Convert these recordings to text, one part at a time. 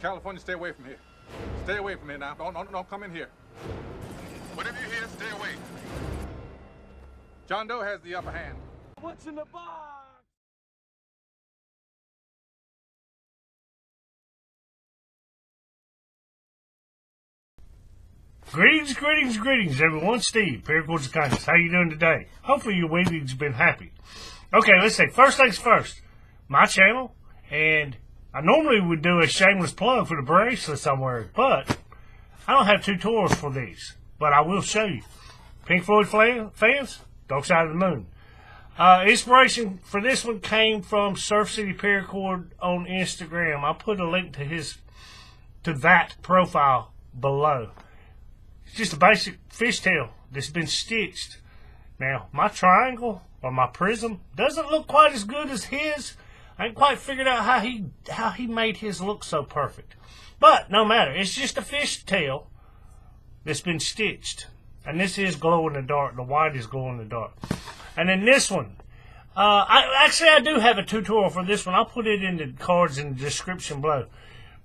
California, stay away from here. Stay away from here now. Don't come in here. Whatever you hear, stay away. John Doe has the upper hand. What's in the box? Greetings, everyone. Steve, Paracord's of Kindness. How you doing today? Hopefully your week's been happy. Okay, let's say, first things first, my channel, and I normally would do a shameless plug for the bracelets I'm wearing, but I don't have tutorials for these, but I will show you. Pink Floyd fans, Dark Side of the Moon. Inspiration for this one came from Surf City Paracord on Instagram. I'll put a link to that profile below. It's just a basic fishtail that's been stitched. Now, my triangle or my prism doesn't look quite as good as his. I ain't quite figured out how he made his look so perfect. But no matter, it's just a fishtail that's been stitched. And this is glow in the dark. The white is glow in the dark. And then this one, I do have a tutorial for this one. I'll put it in the cards in the description below.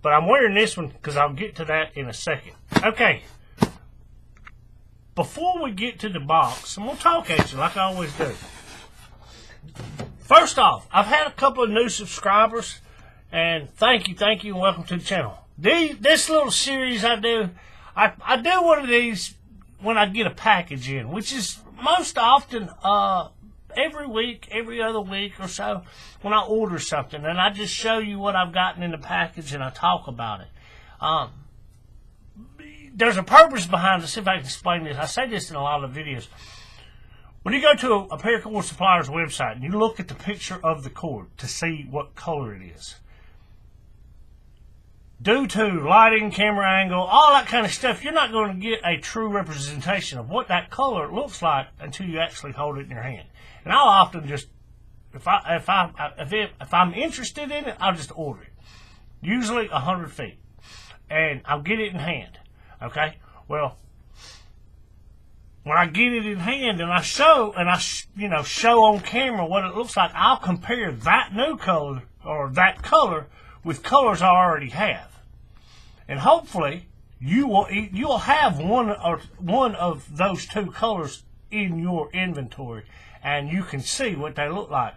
But I'm wearing this one because I'll get to that in a second. Okay. Before we get to the box, I'm going to talk at you like I always do. First off, I've had a couple of new subscribers, and thank you, and welcome to the channel. This little series I do one of these when I get a package in, which is most often every week, every other week or so, when I order something, and I just show you what I've gotten in the package and I talk about it. There's a purpose behind it. See if I can explain this. I say this in a lot of videos. When you go to a Paracord supplier's website and you look at the picture of the cord to see what color it is, due to lighting, camera angle, all that kind of stuff, you're not going to get a true representation of what that color looks like until you actually hold it in your hand. And I'll often just, if I'm interested in it, I'll just order it. Usually 100 feet, and I'll get it in hand. Okay, well, when I get it in hand and I show on camera what it looks like, I'll compare that new color or that color with colors I already have, and hopefully you'll have one of those two colors in your inventory, and you can see what they look like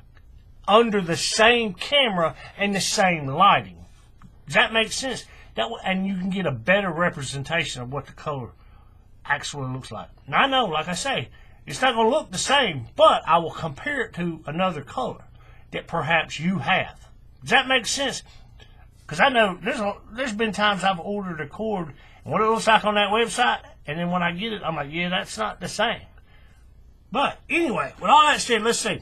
under the same camera and the same lighting. Does that make sense? And you can get a better representation of what the color actually looks like. Now, I know, like I say, it's not going to look the same, but I will compare it to another color that perhaps you have. Does that make sense? Because I know there's been times I've ordered a cord and what it looks like on that website, and then when I get it, I'm like, yeah, that's not the same. But anyway, with all that said, let's see.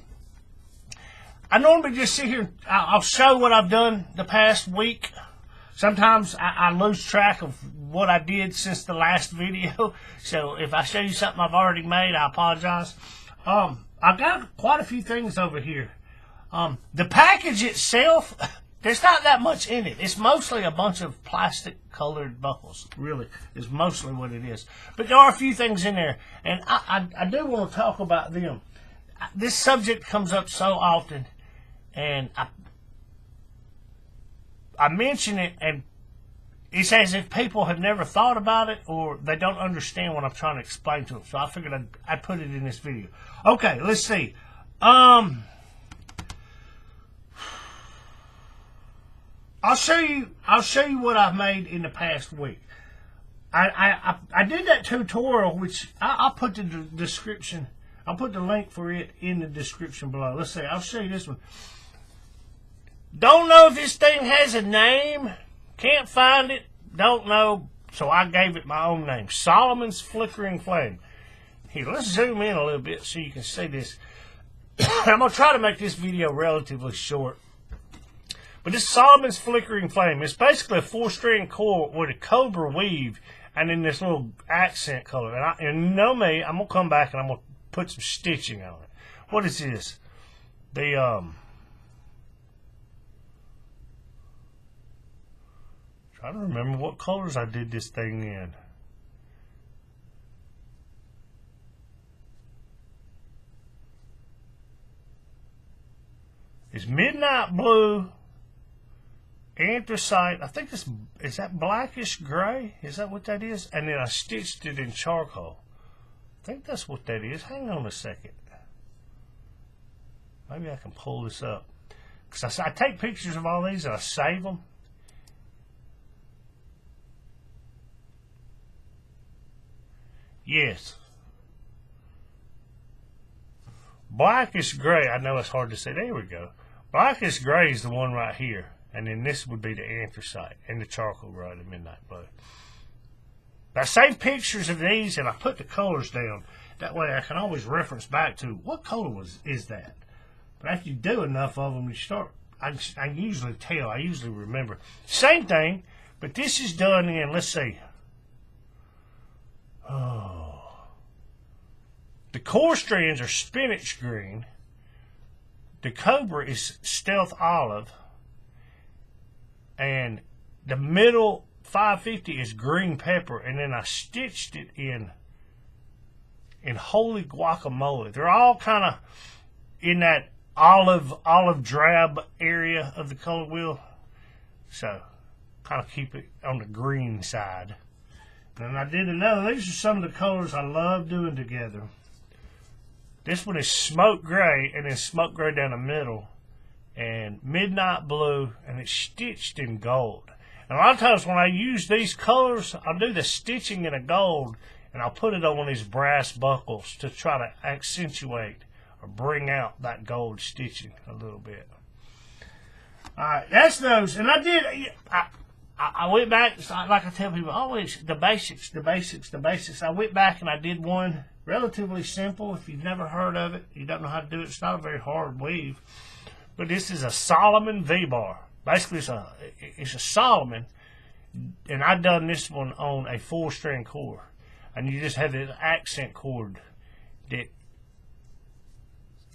I normally just sit here, I'll show what I've done the past week. Sometimes I lose track of what I did since the last video, so if I show you something I've already made, I apologize. I've got quite a few things over here. The package itself, there's not that much in it. It's mostly a bunch of plastic-colored buckles, really, is mostly what it is. But there are a few things in there, and I do want to talk about them. This subject comes up so often, and I mention it, and it's as if people have never thought about it or they don't understand what I'm trying to explain to them. So I figured I'd put it in this video. Okay, let's see. I'll show you what I've made in the past week. I did that tutorial, which I'll put the description. I'll put the link for it in the description below. Let's see. I'll show you this one. Don't know if this thing has a name. Can't find it. Don't know. So I gave it my own name. Solomon's Flickering Flame. Here, let's zoom in a little bit so you can see this. I'm going to try to make this video relatively short. But this Solomon's Flickering Flame is basically a 4-strand cord with a cobra weave and then this little accent color. And you know me, I'm going to come back and I'm going to put some stitching on it. What is this? I don't remember what colors I did this thing in. It's midnight blue, anthracite. I think is that blackish gray? Is that what that is? And then I stitched it in charcoal. I think that's what that is. Hang on a second. Maybe I can pull this up. Because I take pictures of all these and I save them. Yes. Blackish gray. I know it's hard to say. There we go. Blackish gray is the one right here. And then this would be the anthracite and the charcoal gray, the midnight blue. I save pictures of these and I put the colors down. That way I can always reference back to what color is that. But after you do enough of them, you start. I usually tell. I usually remember. Same thing, but this is done in. Let's see. Oh, the core strands are spinach green. The cobra is stealth olive, and the middle 550 is green pepper, and then I stitched it in holy guacamole. They're all kind of in that olive drab area of the color wheel, so kind of keep it on the green side. And I did another. These are some of the colors I love doing together. This one is smoke gray, and then smoke gray down the middle, and midnight blue, and it's stitched in gold. And a lot of times when I use these colors, I'll do the stitching in a gold, and I'll put it on one of these brass buckles to try to accentuate or bring out that gold stitching a little bit. Alright, that's those. And I went back, like I tell people, always the basics. I went back and I did one relatively simple. If you've never heard of it, you don't know how to do it, it's not a very hard weave. But this is a Solomon V-bar. Basically, it's a Solomon, and I done this one on a 4-string cord. And you just have this accent cord that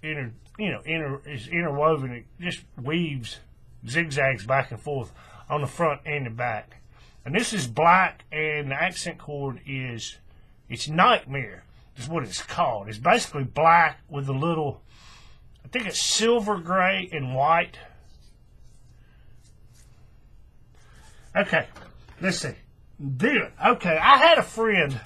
is interwoven. It just weaves, zigzags back and forth on the front and the back. And this is black, and the accent cord it's Nightmare is what it's called. It's basically black with a little, I think it's silver gray and white. Okay, let's see. Okay, I had a friend.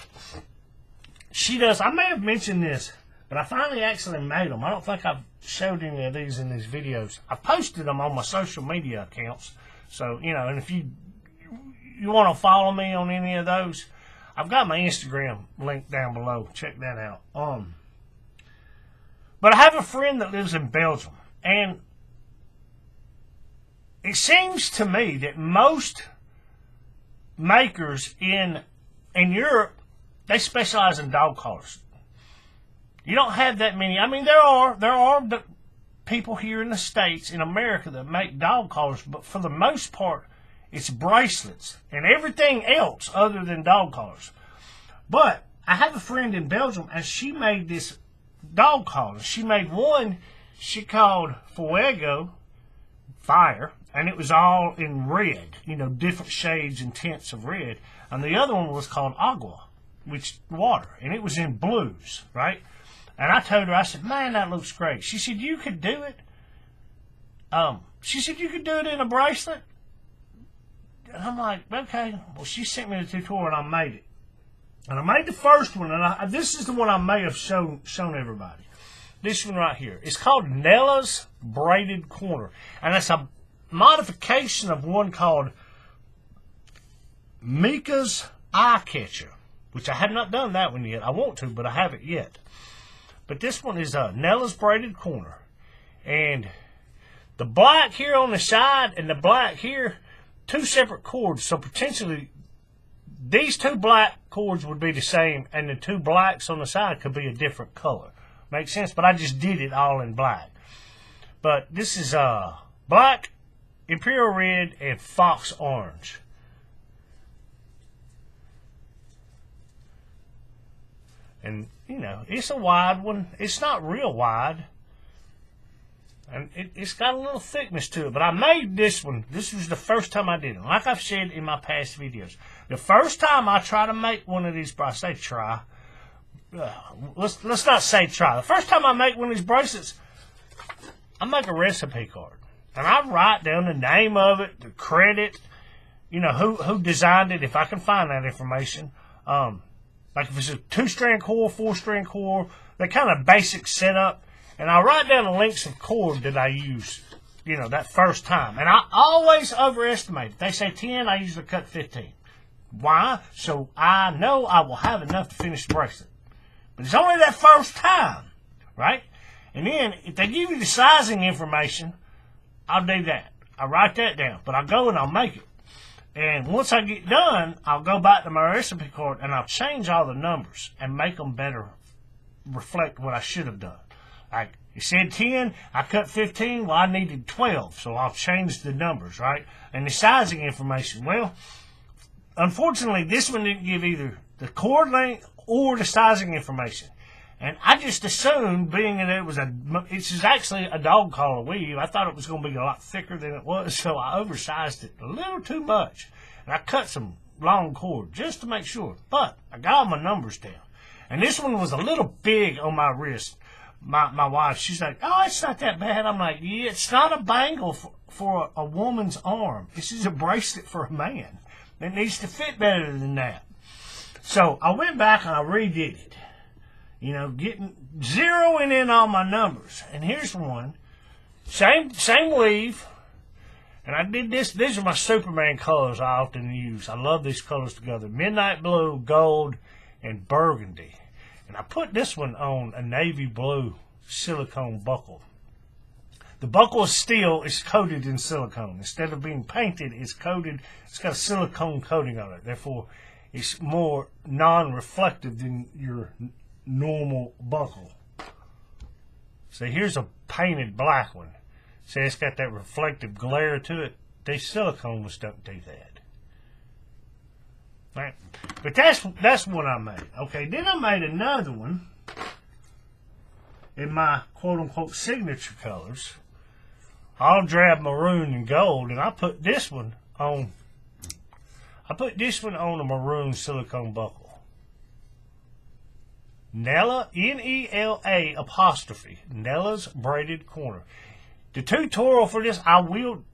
She does, I may have mentioned this, but I finally actually made them. I don't think I've showed any of these in these videos. I posted them on my social media accounts. So, and if you want to follow me on any of those, I've got my Instagram link down below. Check that out. But I have a friend that lives in Belgium, and it seems to me that most makers in Europe, they specialize in dog collars. You don't have that many. I mean, there are people here in the States, in America, that make dog collars, but for the most part, it's bracelets and everything else other than dog collars. But I have a friend in Belgium, and she made this dog collar. She made one she called Fuego, fire, and it was all in red, different shades and tints of red. And the other one was called Agua, which water, and it was in blues, right? And I told her, I said, man, that looks great. She said, you could do it. She said, you could do it in a bracelet. And I'm like, okay. Well, she sent me the tutorial, and I made it. And I made the first one, and this is the one I may have shown everybody. This one right here. It's called Nela's Braided Corner. And it's a modification of one called Mika's Eye Catcher, which I have not done that one yet. I want to, but I haven't yet. But this one is Nela's Braided Corner. And the black here on the side and the black here, two separate cords. So potentially these two black cords would be the same, and the two blacks on the side could be a different color. Makes sense? But I just did it all in black. But this is black, imperial red, and fox orange. And, it's a wide one. It's not real wide. And it's got a little thickness to it. But I made this one. This was the first time I did it. Like I've said in my past videos. The first time I try to make one of these, I say try. Let's not say try. The first time I make one of these bracelets, I make a recipe card. And I write down the name of it, the credit, you know, who designed it, if I can find that information. Like if it's a 2-strand core, 4-strand core, that kind of basic setup. And I write down the lengths of cord that I use, you know, that first time. And I always overestimate. If they say 10, I usually cut 15. Why? So I know I will have enough to finish the bracelet. But it's only that first time, right? And then if they give you the sizing information, I'll do that. I write that down. But I go and I'll make it. And once I get done, I'll go back to my recipe card and I'll change all the numbers and make them better reflect what I should have done. Like, it said 10, I cut 15, well, I needed 12, so I'll change the numbers, right? And the sizing information, well, unfortunately, this one didn't give either the cord length or the sizing information. And I just assumed, being that it's actually a dog collar weave, I thought it was going to be a lot thicker than it was, so I oversized it a little too much. And I cut some long cord just to make sure. But I got all my numbers down. And this one was a little big on my wrist. My wife, she's like, oh, it's not that bad. I'm like, yeah, it's not a bangle for a woman's arm. This is a bracelet for a man. It needs to fit better than that. So I went back and I redid it. You know, zeroing in all my numbers. And here's one. Same weave. And I did this. These are my Superman colors I often use. I love these colors together. Midnight blue, gold, and burgundy. And I put this one on a navy blue silicone buckle. The buckle is steel. It's coated in silicone. Instead of being painted, it's coated. It's got a silicone coating on it. Therefore, it's more non-reflective than your normal buckle. So here's a painted black one. See, it's got that reflective glare to it. These silicone ones don't do that. Right? But that's what I made. Okay, then I made another one in my quote-unquote signature colors. All drab maroon and gold, and I put this one on a maroon silicone buckle. Nela, N-E-L-A apostrophe, Nela's Braided Corner. The tutorial for this, I'm going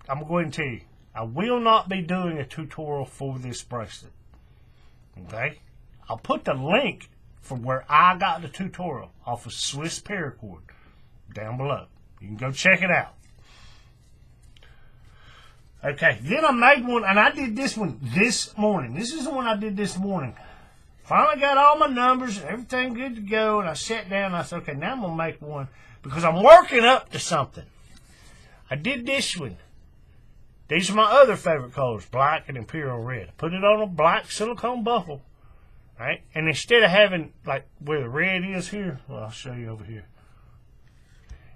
to go ahead and tell you, I will not be doing a tutorial for this bracelet. Okay? I'll put the link from where I got the tutorial off of Swiss Paracord down below. You can go check it out. Okay, then I made one, and I did this one this morning. This is the one I did this morning. Finally got all my numbers and everything good to go, and I sat down and I said, okay, now I'm going to make one because I'm working up to something. I did this one. These are my other favorite colors, black and imperial red. I put it on a black silicone buckle, right? And instead of having, like, where the red is here, well, I'll show you over here.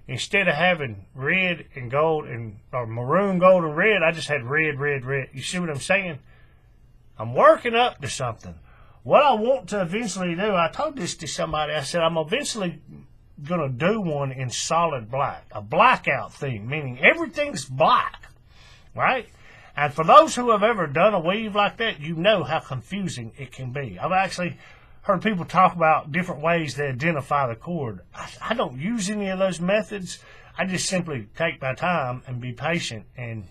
Instead of having red and gold or maroon, gold, and red, I just had red, red, red. You see what I'm saying? I'm working up to something. What I want to eventually do, I told this to somebody, I said, I'm eventually going to do one in solid black. A blackout theme, meaning everything's black, right? And for those who have ever done a weave like that, you know how confusing it can be. I've actually heard people talk about different ways to identify the cord. I don't use any of those methods. I just simply take my time and be patient and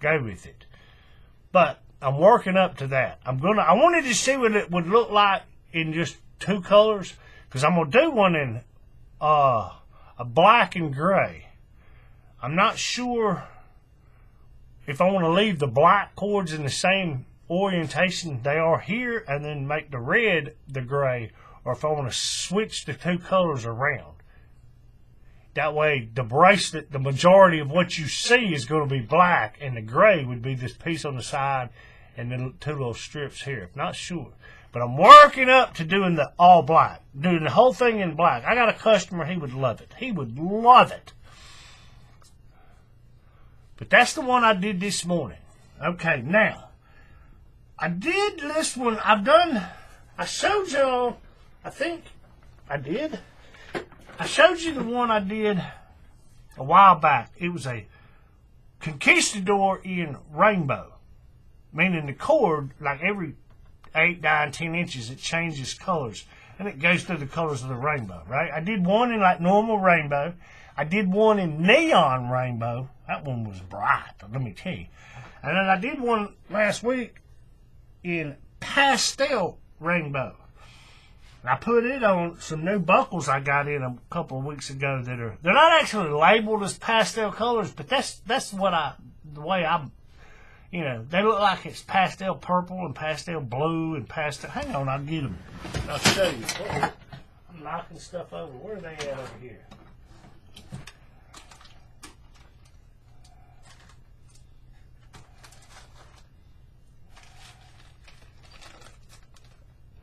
go with it. But I'm working up to that. I wanted to see what it would look like in just two colors, because I'm going to do one in a black and gray. I'm not sure if I want to leave the black cords in the same orientation they are here and then make the red the gray, or if I want to switch the two colors around. That way, the bracelet, the majority of what you see is going to be black, and the gray would be this piece on the side and then two little strips here. Not sure. But I'm working up to doing the all black, doing the whole thing in black. I got a customer, he would love it. He would love it. But that's the one I did this morning. Okay, now, I did this one. I showed y'all, I think I did. I showed you the one I did a while back. It was a conquistador in rainbow. Meaning the cord, like every 8, 9, 10 inches, it changes colors. And it goes through the colors of the rainbow, right? I did one in like normal rainbow. I did one in neon rainbow. That one was bright, let me tell you. And then I did one last week in pastel rainbow. And I put it on some new buckles I got in a couple of weeks ago they're not actually labeled as pastel colors, but that's the way I, they look like it's pastel purple and pastel blue and pastel. Hang on, I'll get them. I'll show you. I'm knocking stuff over. Where are they at over here?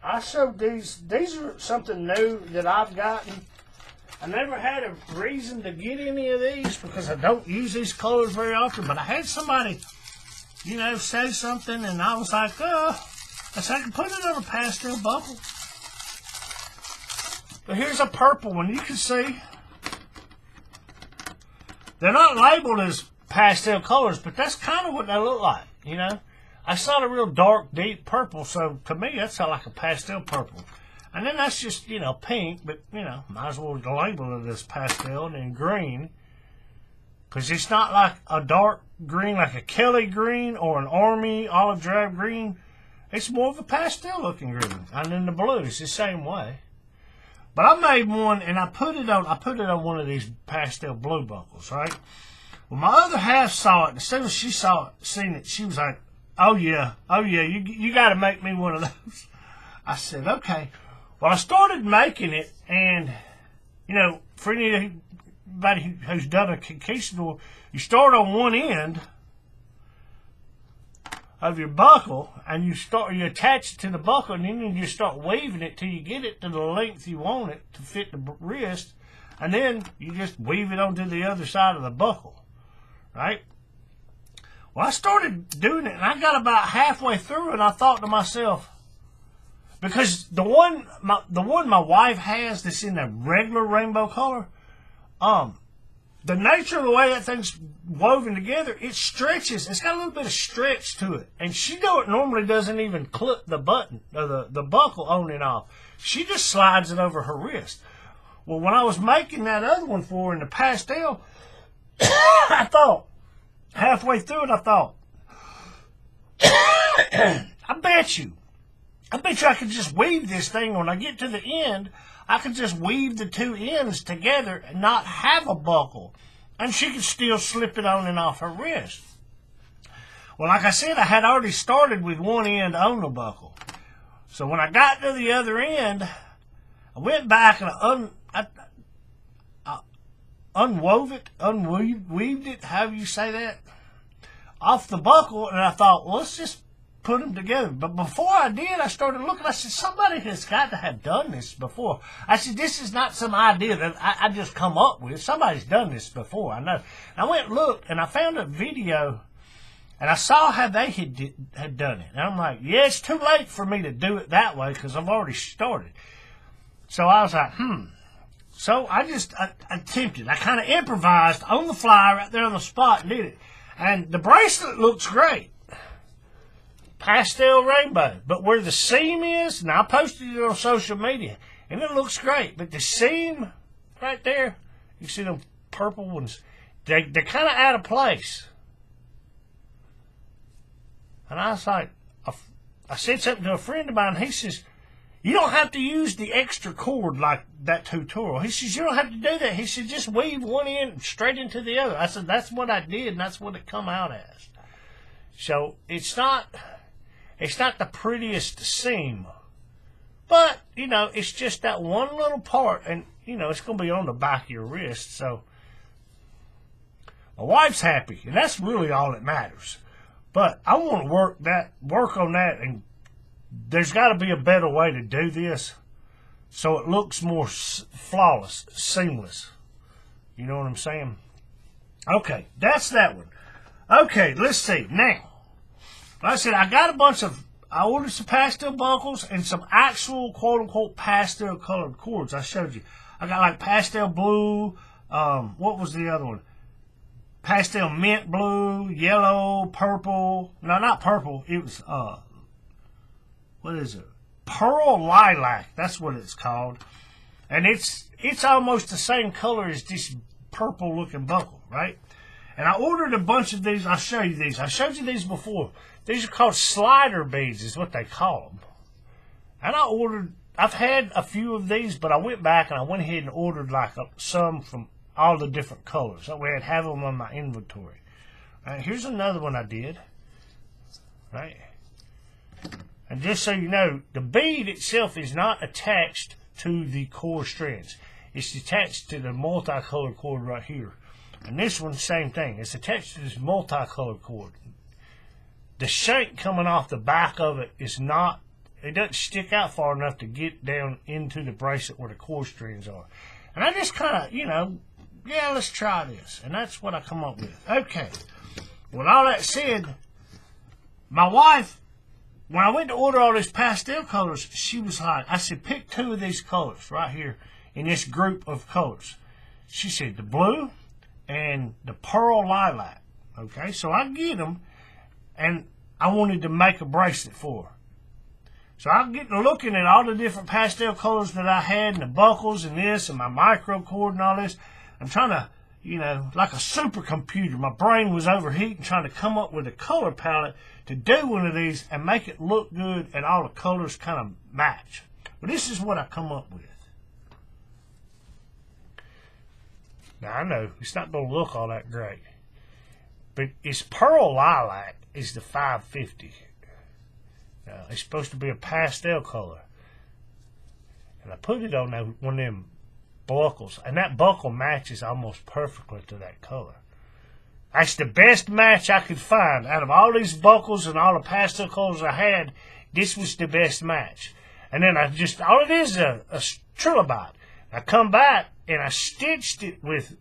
I showed these. These are something new that I've gotten. I never had a reason to get any of these because I don't use these colors very often. But I had somebody, say something, and I was like, I said I can put it on a pastel buckle. But here's a purple one. You can see they're not labeled as pastel colors, but that's kind of what they look like. I saw a real dark, deep purple, so to me that's like a pastel purple. And then that's just, pink, but, might as well label it as pastel. And then green, because it's not like a dark green, like a Kelly green or an army olive drab green. It's more of a pastel looking green. And then the blue is the same way. But I made one, and I put it on one of these pastel blue buckles, right? Well, my other half saw it, and as soon as she seen it, she was like, oh yeah, you got to make me one of those. I said, okay. Well, I started making it, and, for anybody who's done a conquistador, you start on one end of your buckle, and you attach it to the buckle, and then you start weaving it till you get it to the length you want it to fit the wrist, and then you just weave it onto the other side of the buckle, right? Well, I started doing it, and I got about halfway through, and I thought to myself, because the one my wife has that's in the regular rainbow color, the nature of the way that thing's woven together, it stretches. It's got a little bit of stretch to it, and she normally doesn't even clip the button or the buckle on and off. She just slides it over her wrist. Well, when I was making that other one for her in the pastel, I thought. Halfway through it, I thought, I bet you I could just weave this thing. When I get to the end, I could just weave the two ends together and not have a buckle. And she could still slip it on and off her wrist. Well, like I said, I had already started with one end on the buckle. So when I got to the other end, I went back and I unweaved it, however you say that, off the buckle, and I thought, well, let's just put them together. But before I did, I started looking. I said, somebody has got to have done this before. I said, this is not some idea that I just come up with. Somebody's done this before, I know. And I went and looked, and I found a video, and I saw how they had done it. And I'm like, yeah, it's too late for me to do it that way because I've already started. So I was like, So I attempted. I kind of improvised on the fly right there on the spot and did it. And the bracelet looks great. Pastel rainbow. But where the seam is, and I posted it on social media, and it looks great. But the seam right there, you see them purple ones, they're kind of out of place. And I was like, I said something to a friend of mine, and he says, you don't have to use the extra cord like that tutorial. He says, you don't have to do that. He said, just weave one end straight into the other. I said, that's what I did, and that's what it come out as. So it's not the prettiest seam. But, it's just that one little part, and, it's going to be on the back of your wrist. So my wife's happy, and that's really all that matters. But I want to work on that, and there's got to be a better way to do this so it looks more flawless, seamless. You know what I'm saying? Okay, that's that one. Okay, let's see. Now, like I said, I ordered some pastel buckles and some actual quote-unquote pastel colored cords. I showed you. I got like pastel blue, what was the other one? Pastel mint blue, yellow, purple. No, not purple. It was, what is it? Pearl lilac. That's what it's called. And it's almost the same color as this purple looking buckle, right? And I ordered a bunch of these. I'll show you these. I showed you these before. These are called slider beads is what they call them. And I've had a few of these, but I went back and I went ahead and ordered like some from all the different colors. That way I'd have them on my inventory. Right, here's another one I did. Right? And just so you know, the bead itself is not attached to the core strands. It's attached to the multicolored cord right here. And this one, same thing. It's attached to this multicolored cord. The shank coming off the back of it is not, it doesn't stick out far enough to get down into the bracelet where the core strands are. And I just kind of, yeah, let's try this. And that's what I come up with. Okay. With all that said, my wife, when I went to order all these pastel colors, she was like, I said, pick 2 of these colors right here in this group of colors. She said, the blue and the pearl lilac. Okay, so I get them, and I wanted to make a bracelet for her. So I get to looking at all the different pastel colors that I had, and the buckles and this, and my micro cord and all this. I'm trying to, like a supercomputer. My brain was overheating trying to come up with a color palette to do one of these and make it look good and all the colors kind of match. But this is what I come up with. Now, I know it's not going to look all that great, but it's pearl lilac is the 550. It's supposed to be a pastel color. And I put it on one of them buckles, and that buckle matches almost perfectly to that color. That's the best match I could find. Out of all these buckles and all the pastel colors I had, this was the best match. And then all it is a trilobite. I come back and I stitched it with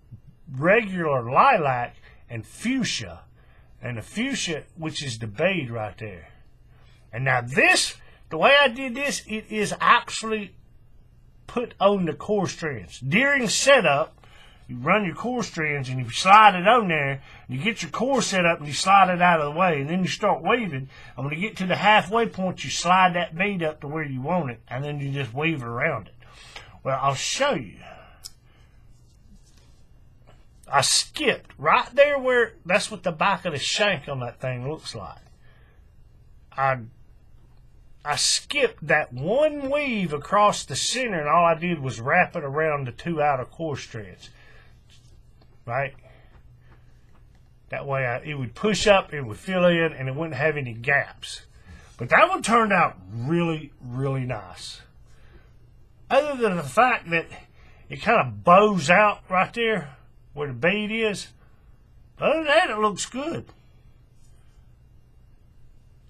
regular lilac and fuchsia. And the fuchsia, which is the bead right there. And now this, the way I did this, it is actually put on the core strands. During setup, you run your core strands and you slide it on there. You get your core set up and you slide it out of the way. And then you start weaving. And when you get to the halfway point, you slide that bead up to where you want it. And then you just weave it around it. Well, I'll show you. I skipped right there where, that's what the back of the shank on that thing looks like. I skipped that one weave across the center, and all I did was wrap it around the 2 outer core strands. Right? That way it would push up, it would fill in, and it wouldn't have any gaps. But that one turned out really, really nice. Other than the fact that it kind of bows out right there where the bead is. Other than that, it looks good.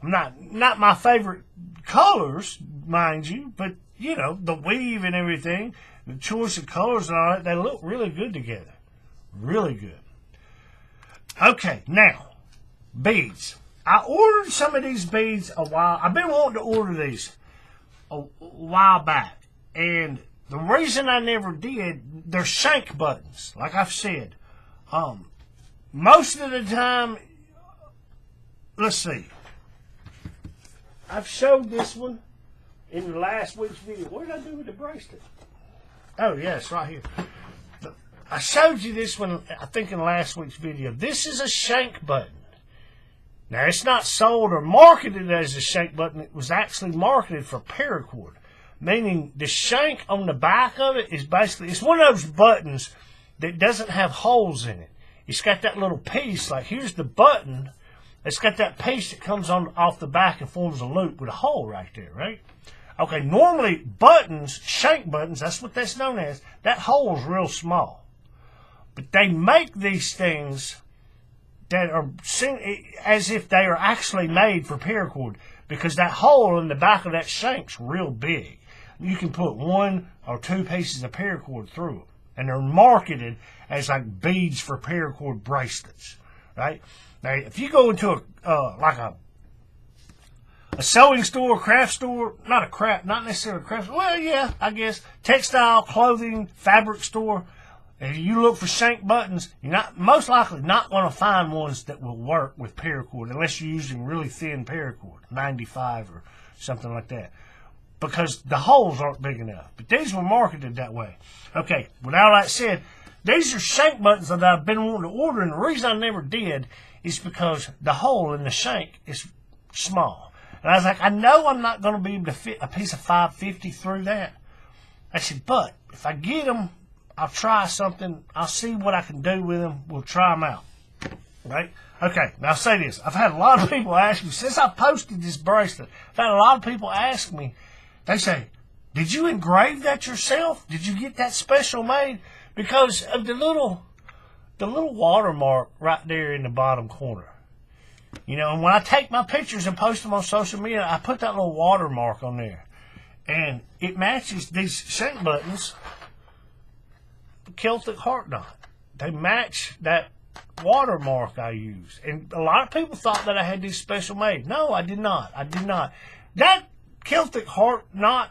Not my favorite colors, mind you, but, the weave and everything, the choice of colors and all that, they look really good together. Really good. Okay, now, beads. I ordered some of these beads a while. I've been wanting to order these a while back. And the reason I never did, they're shank buttons, like I've said. Most of the time, let's see. I've showed this one in the last week's video. What did I do with the bracelet? Oh, yeah, it's right here. I showed you this one, I think, in last week's video. This is a shank button. Now, it's not sold or marketed as a shank button. It was actually marketed for paracord, meaning the shank on the back of it is basically, it's one of those buttons that doesn't have holes in it. It's got that little piece, like here's the button. It's got that piece that comes on off the back and forms a loop with a hole right there, right? Okay, normally buttons, shank buttons, that's what that's known as, that hole's real small. But they make these things that are as if they are actually made for paracord, because that hole in the back of that shank's real big. You can put 1 or 2 pieces of paracord through them. And they're marketed as like beads for paracord bracelets, right? Now, if you go into a sewing store, craft store, not necessarily a craft store, well, yeah, I guess, textile, clothing, fabric store, if you look for shank buttons, you're most likely not going to find ones that will work with paracord unless you're using really thin paracord, 95 or something like that, because the holes aren't big enough. But these were marketed that way. Okay, with all that said, These are shank buttons that I've been wanting to order, and the reason I never did is because the hole in the shank is small. And I was like, I know I'm not going to be able to fit a piece of 550 through that. I said, but if I get them, I'll try something. I'll see what I can do with them. We'll try them out. Right? Okay, now say this. I've had a lot of people ask me, since I posted this bracelet, I've had a lot of people ask me, they say, did you engrave that yourself? Did you get that special made? Because of the little watermark right there in the bottom corner. You know, and when I take my pictures and post them on social media, I put that little watermark on there. And it matches these shank buttons, the Celtic heart knot. They match that watermark I use. And a lot of people thought that I had these special made. No, I did not. I did not. That Celtic heart knot,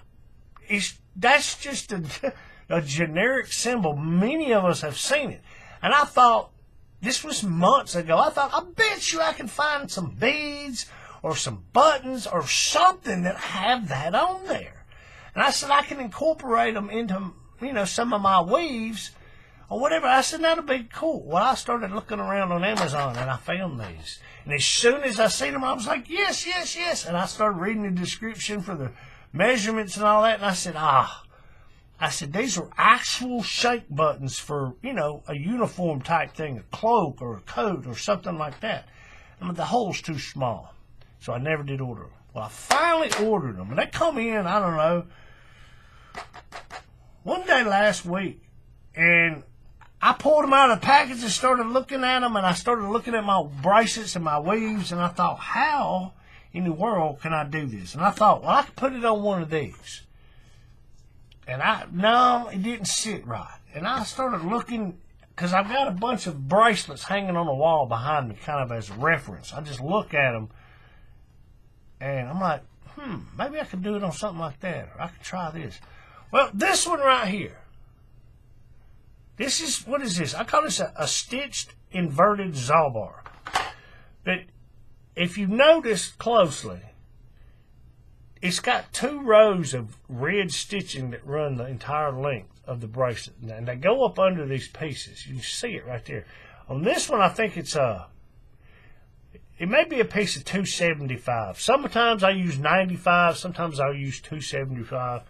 that's just a generic symbol. Many of us have seen it. And I thought, this was months ago, I thought, I bet you I can find some beads or some buttons or something that have that on there. And I said, I can incorporate them into, you know, some of my weaves or whatever. I said, that'll be cool. Well, I started looking around on Amazon and I found these. And as soon as I seen them, I was like, yes, yes, yes. And I started reading the description for the measurements and all that. And I said, these are actual shank buttons for, you know, a uniform type thing, a cloak or a coat or something like that. I mean, the hole's too small. So I never did order them. Well, I finally ordered them. And they come in, I don't know, one day last week. And I pulled them out of the package and started looking at them. And I started looking at my bracelets and my weaves. And I thought, how in the world can I do this? And I thought, well, I could put it on one of these. And no, it didn't sit right. And I started looking, because I've got a bunch of bracelets hanging on the wall behind me, kind of as a reference. I just look at them, and I'm like, maybe I could do it on something like that, or I could try this. Well, this one right here. This is, what is this? I call this a stitched inverted Zawbar. But if you notice closely, it's got 2 rows of red stitching that run the entire length of the bracelet. And they go up under these pieces. You can see it right there. On this one, I think it may be a piece of 275. Sometimes I use 95. Sometimes I'll use 275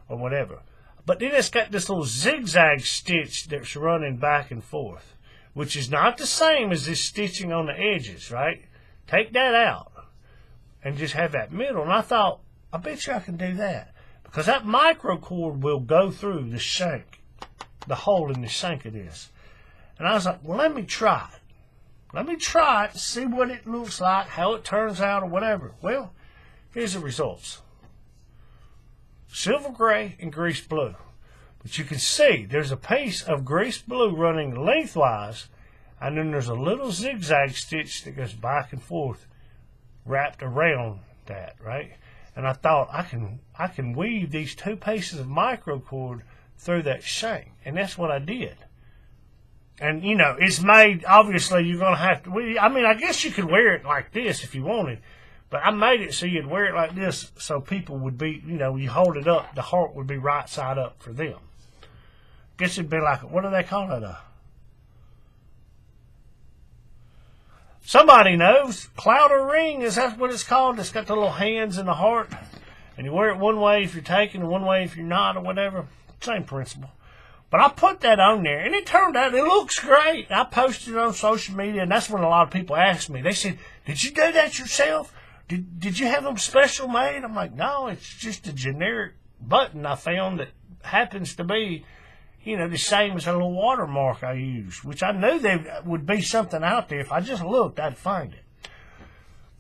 or whatever. But then it's got this little zigzag stitch that's running back and forth, which is not the same as this stitching on the edges, right? Take that out and just have that middle. And I thought, I bet you I can do that. Because that microcord will go through the shank, the hole in the shank of this. And I was like, well, let me try it. Let me try it and see what it looks like, how it turns out or whatever. Well, here's the results. Silver gray and grease blue. But you can see there's a piece of grease blue running lengthwise, and then there's a little zigzag stitch that goes back and forth wrapped around that, right? And I thought, I can weave these 2 pieces of microcord through that shank. And that's what I did. And, you know, it's made, obviously, you're going to have to, I mean, I guess you could wear it like this if you wanted. But I made it so you'd wear it like this so people would be, you know, you hold it up, the heart would be right side up for them. Guess it'd be like, what do they call it? Somebody knows. Cloud or ring, is that what it's called? It's got the little hands and the heart. And you wear it one way if you're taking and one way if you're not or whatever. Same principle. But I put that on there, and it turned out, it looks great. I posted it on social media, and that's when a lot of people asked me. They said, did you do that yourself? Did you have them special made? I'm like, no, it's just a generic button I found that happens to be, you know, the same as a little watermark I use, which I knew there would be something out there. If I just looked, I'd find it.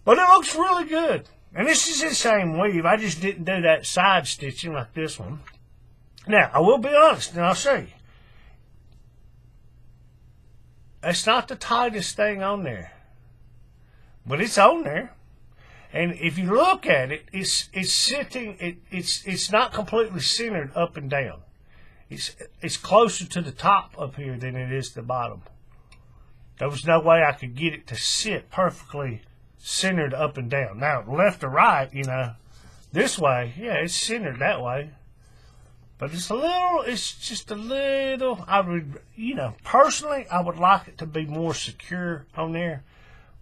But it looks really good. And this is the same weave. I just didn't do that side stitching like this one. Now, I will be honest, and I'll show you. It's not the tightest thing on there. But it's on there. And if you look at it, it's sitting, it's not completely centered up and down. It's closer to the top up here than it is the bottom. There was no way I could get it to sit perfectly centered up and down. Now, left or right, you know, this way, yeah, it's centered that way. But it's just a little, I would, personally, I would like it to be more secure on there.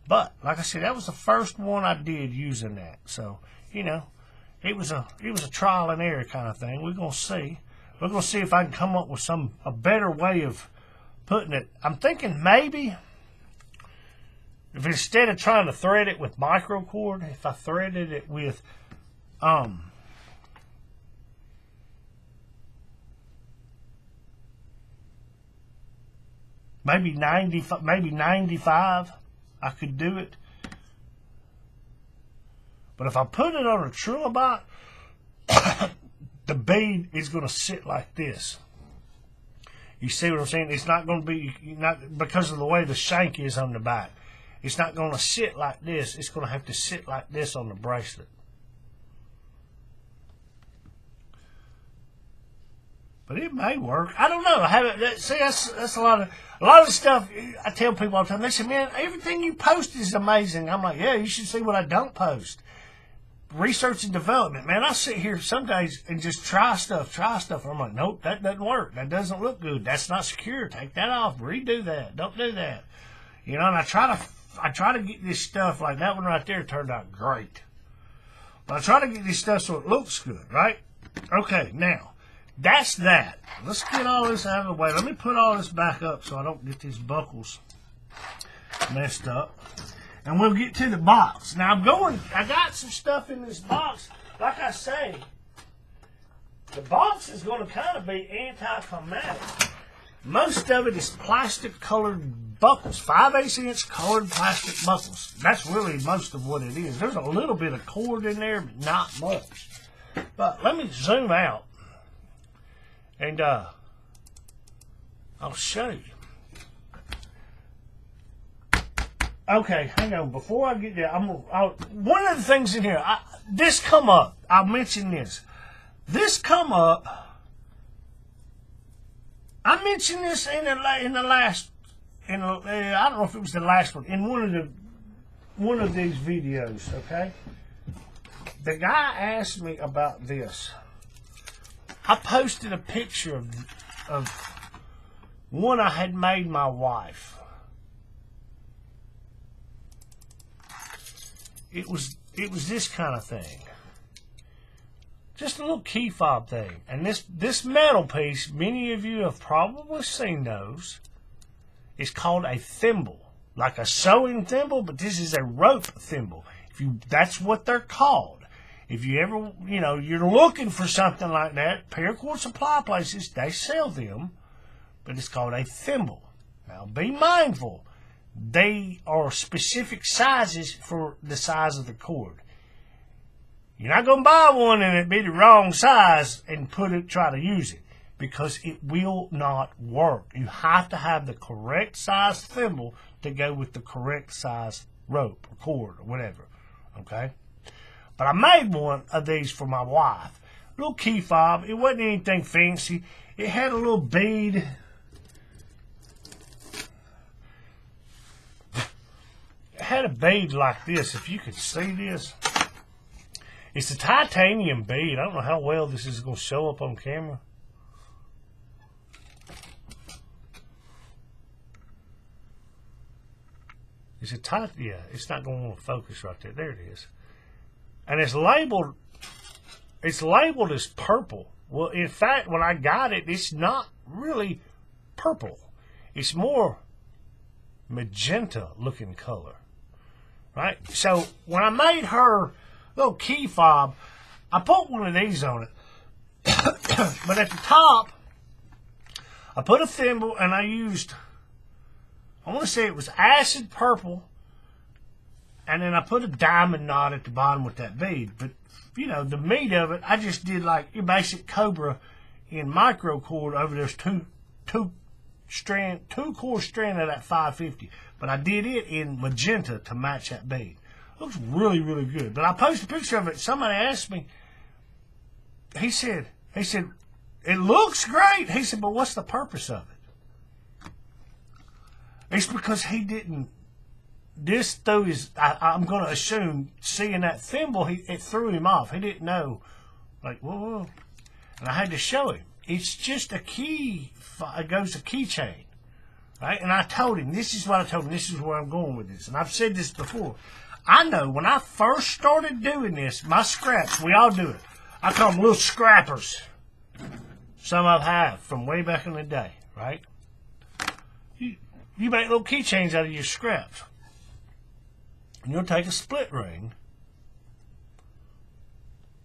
But, like I said, that was the first one I did using that. So, it was a trial and error kind of thing. We're going to see. We're going to see if I can come up with a better way of putting it. I'm thinking maybe, if instead of trying to thread it with microcord, if I threaded it with, maybe 95, I could do it. But if I put it on a trilobite, the bead is going to sit like this. You see what I'm saying? It's not going to be, because of the way the shank is on the back. It's not going to sit like this. It's going to have to sit like this on the bracelet. But it may work. I don't know. I haven't. See, that's a lot of stuff. I tell people all the time. They say, "Man, everything you post is amazing." I'm like, "Yeah, you should see what I don't post." Research and development, man. I sit here some days and just try stuff. I'm like, "Nope, that doesn't work. That doesn't look good. That's not secure. Take that off. Redo that. Don't do that." And I try to get this stuff like that one right there turned out great. But I try to get this stuff so it looks good, right? Okay, now. That's that. Let's get all this out of the way. Let me put all this back up so I don't get these buckles messed up. And we'll get to the box. Now I got some stuff in this box. Like I say, the box is going to kind of be anticlimactic. Most of it is plastic colored buckles. 5/8 inch colored plastic buckles. That's really most of what it is. There's a little bit of cord in there, but not much. But let me zoom out. And I'll show you. Okay, hang on. Before I get there, one of the things in here, this come up. I'll mention this. This come up. I mentioned this I don't know if it was the last one, in one of these videos. Okay. The guy asked me about this. I posted a picture of one I had made my wife. It was this kind of thing. Just a little key fob thing. And this metal piece, many of you have probably seen those. It's called a thimble. Like a sewing thimble, but this is a rope thimble. That's what they're called. If you ever, you're looking for something like that, Paracord supply places, they sell them, but it's called a thimble. Now, be mindful. They are specific sizes for the size of the cord. You're not going to buy one and it be the wrong size and try to use it, because it will not work. You have to have the correct size thimble to go with the correct size rope or cord or whatever, okay? But I made one of these for my wife. A little key fob. It wasn't anything fancy. It had a little bead. It had a bead like this, if you could see this. It's a titanium bead. I don't know how well this is going to show up on camera. It's not going to want to focus right there. There it is. And it's labeled as purple. Well, in fact, when I got it, it's not really purple. It's more magenta looking color, right? So when I made her little key fob, I put one of these on it. But at the top, I put a thimble, and I want to say it was acid purple. And then I put a diamond knot at the bottom with that bead. But, the meat of it, I just did like your basic Cobra in microcord over there's two core strand of that 550. But I did it in magenta to match that bead. Looks really, really good. But I posted a picture of it. Somebody asked me, he said, it looks great. He said, but what's the purpose of it? It's because he didn't. This threw his, I'm going to assume, seeing that thimble, it threw him off. He didn't know. Like, whoa. And I had to show him. It's just a key. It goes a keychain. Right? And I told him, this is what I told him. This is where I'm going with this. And I've said this before. I know when I first started doing this, my scraps, we all do it. I call them little scrappers. Some I've had from way back in the day, right? You make little keychains out of your scraps. And you'll take a split ring,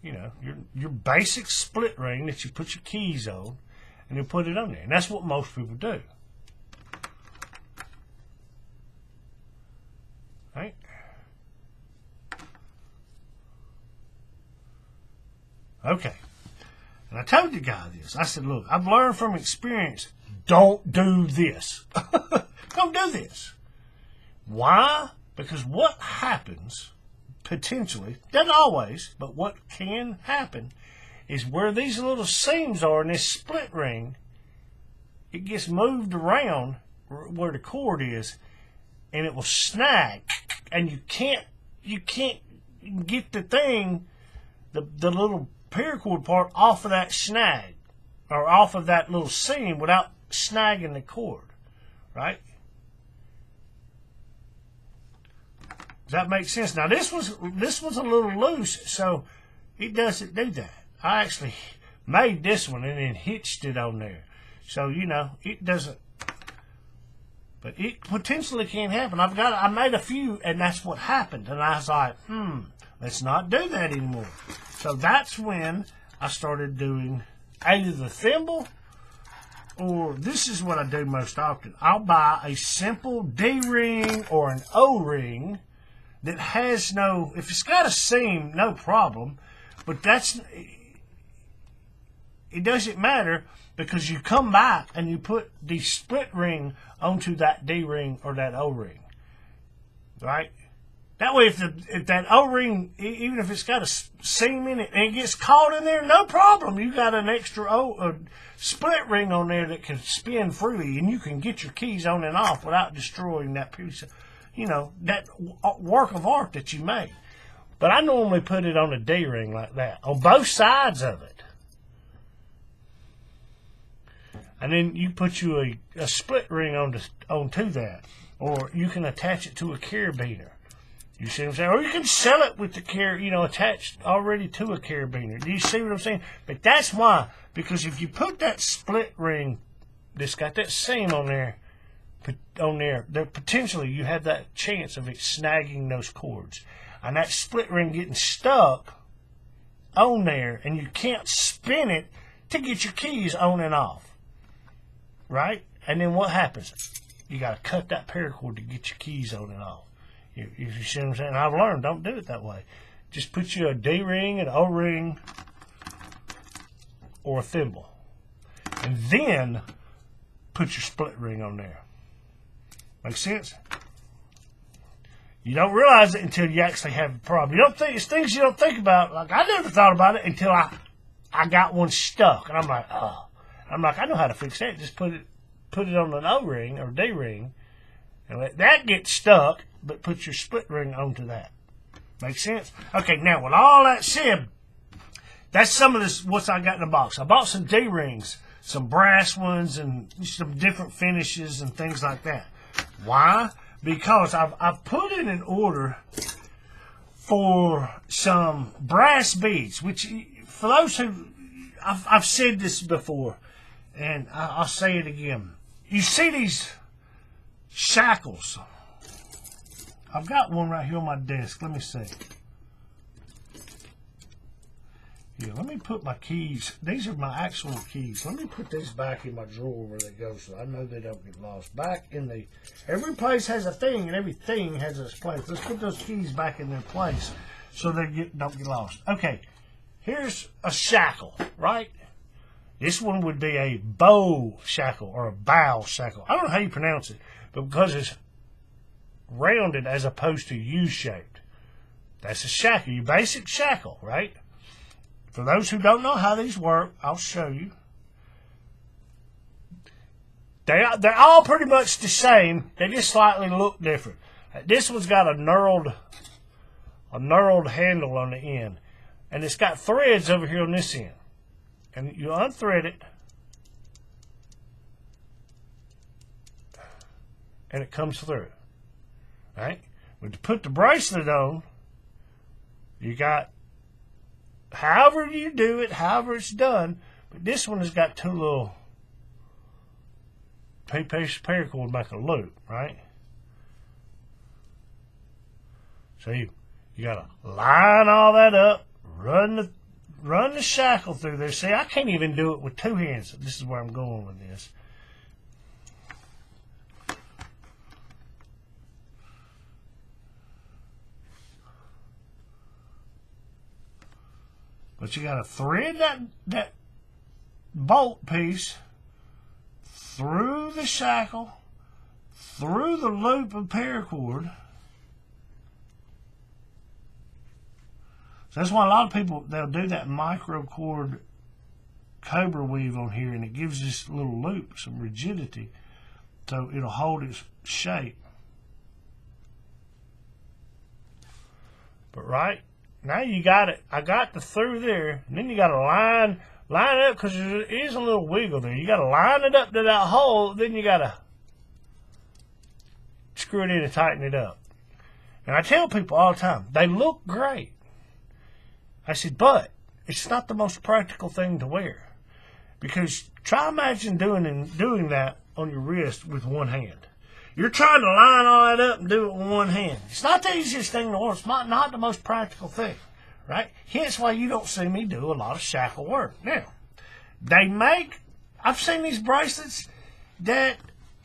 you know, your basic split ring that you put your keys on, and you put it on there. And that's what most people do. Right? Okay. And I told the guy this. I said, look, I've learned from experience, don't do this. Don't do this. Why? Because what happens, potentially, doesn't always, but what can happen is where these little seams are in this split ring, it gets moved around where the cord is, and it will snag, and you can't get the thing, the little paracord part off of that snag, or off of that little seam without snagging the cord, right? Does that make sense? Now this was a little loose, so it doesn't do that. I actually made this one and then hitched it on there, so you know it doesn't. But it potentially can happen. I made a few, and that's what happened. And I was like, let's not do that anymore. So that's when I started doing either the thimble, or this is what I do most often. I'll buy a simple D-ring or an O-ring that has no, if it's got a seam, no problem. But it doesn't matter, because you come back and you put the split ring onto that D-ring or that O-ring, right? That way, if that O-ring, even if it's got a seam in it and it gets caught in there, no problem. You got an extra split ring on there that can spin freely, and you can get your keys on and off without destroying that piece of, you know, that work of art that you made. But I normally put it on a D-ring like that, on both sides of it. And then you put you a split ring onto that. Or you can attach it to a carabiner. You see what I'm saying? Or you can sell it with the attached already to a carabiner. Do you see what I'm saying? But that's why. Because if you put that split ring that's got that seam on there, potentially you have that chance of it snagging those cords. And that split ring getting stuck on there, and you can't spin it to get your keys on and off. Right? And then what happens? You got to cut that paracord to get your keys on and off. You see what I'm saying? I've learned, don't do it that way. Just put you a D-ring, an O-ring, or a thimble. And then put your split ring on there. Make sense? You don't realize it until you actually have a problem. You don't think, it's things you don't think about. Like, I never thought about it until I got one stuck. And I'm like, oh. I'm like, I know how to fix that. Just put it on an O-ring or D-ring and let that get stuck, but put your split ring onto that. Make sense? Okay, now with all that said, that's some of this what I got in the box. I bought some D-rings, some brass ones, and some different finishes and things like that. Why? Because I've put in an order for some brass beads, which for those who, I've said this before, and I'll say it again. You see these shackles. I've got one right here on my desk. Let me see. Yeah, let me put my keys. These are my actual keys. Let me put these back in my drawer where they go, so I know they don't get lost. Back in the, every place has a thing, and every thing has its place. Let's put those keys back in their place so they don't get lost. Okay, here's a shackle, right? This one would be a bow shackle or a bow shackle. I don't know how you pronounce it, but because it's rounded as opposed to U-shaped, that's a shackle, your basic shackle, right? For those who don't know how these work, I'll show you. They're all pretty much the same. They just slightly look different. This one's got a knurled handle on the end, and it's got threads over here on this end. and you unthread it, and it comes through. Right? But to put the bracelet on, you got, however you do it, however it's done, but this one has got two little paracord make a loop, right? So you gotta line all that up, run the shackle through there. See, I can't even do it with two hands. This is where I'm going with this. But you gotta thread that bolt piece through the shackle, through the loop of paracord. So that's why a lot of people, they'll do that micro cord cobra weave on here, and it gives this little loop some rigidity, so it'll hold its shape. But right now you got it. I got the through there, and then you got to line it up, because there is a little wiggle there. You got to line it up to that hole, then you got to screw it in and tighten it up. And I tell people all the time, they look great. I said, but it's not the most practical thing to wear, because try imagine doing that on your wrist with one hand. You're trying to line all that up and do it with one hand. It's not the easiest thing in the world. It's not the most practical thing, right? Hence why you don't see me do a lot of shackle work. Now, I've seen these bracelets that,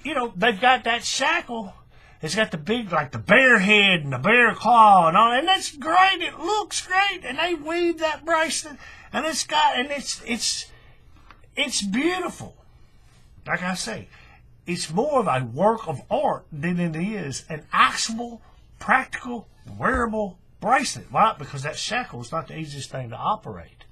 they've got that shackle. It's got the big, like the bear head and the bear claw and all, and that's great. It looks great, and they weave that bracelet, and it's beautiful. Like I say, it's more of a work of art than it is an actual, practical, wearable bracelet. Why? Because that shackle is not the easiest thing to operate,